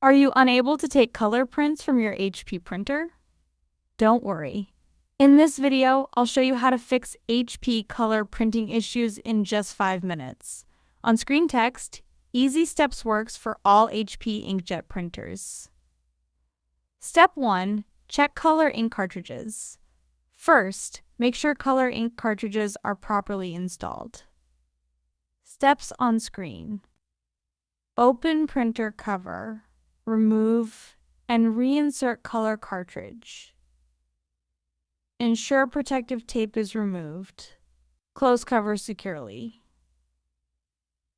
Are you unable to take color prints from your HP printer? Don't worry. In this video, I'll show you how to fix HP color printing issues in just 5 minutes. On screen text, Easy Steps works for all HP Inkjet printers. Step 1. Check color ink cartridges. First, make sure color ink cartridges are properly installed. Steps on screen. Open printer cover, remove, and reinsert color cartridge. Ensure protective tape is removed. Close cover securely.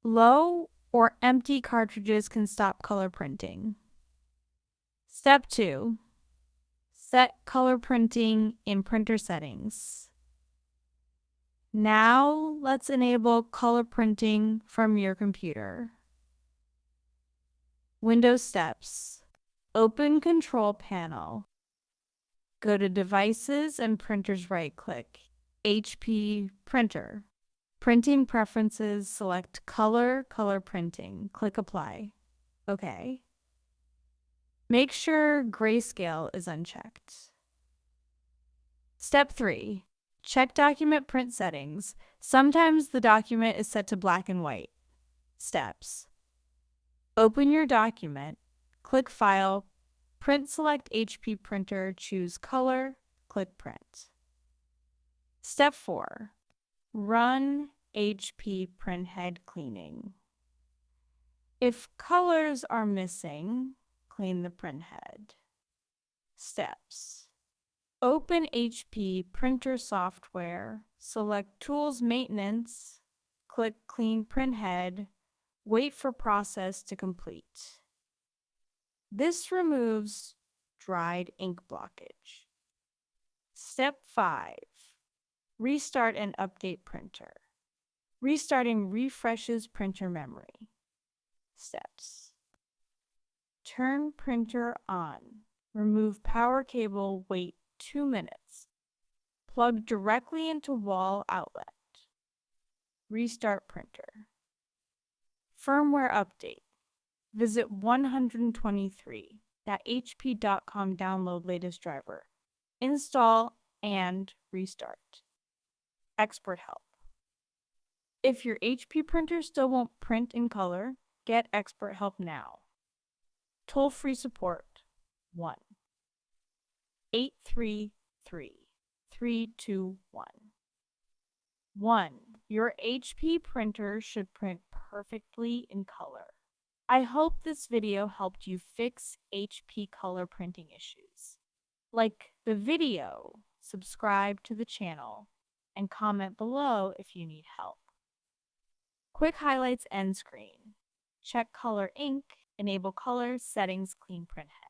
Low or empty cartridges can stop color printing. Step 2. Set color printing in printer settings. Now let's enable color printing from your computer. Windows steps. Open Control Panel. Go to Devices and Printers, right-click. HP Printer. Printing Preferences, select Color Printing. Click Apply. OK. Make sure grayscale is unchecked. Step 3. Check document print settings. Sometimes the document is set to black and white. Steps. Open your document. Click File. Print select HP printer, choose color, click print. Step 4. Run HP printhead cleaning. If colors are missing, clean the printhead. Steps. Open HP printer software, select Tools Maintenance, click Clean Printhead, wait for process to complete. This removes dried ink blockage. Step 5. Restart and update printer. Restarting refreshes printer memory. Steps. Turn printer on. Remove power cable, wait 2 minutes. Plug directly into wall outlet. Restart printer. Firmware update. Visit 123.hp.com, download latest driver. Install and restart. Expert help. If your HP printer still won't print in color, get expert help now. Toll-free support 1-833-321. 1. Your HP printer should print perfectly in color. I hope this video helped you fix HP color printing issues. Like the video, subscribe to the channel, and comment below if you need help. Quick highlights end screen. Check color ink, enable color settings, clean printhead.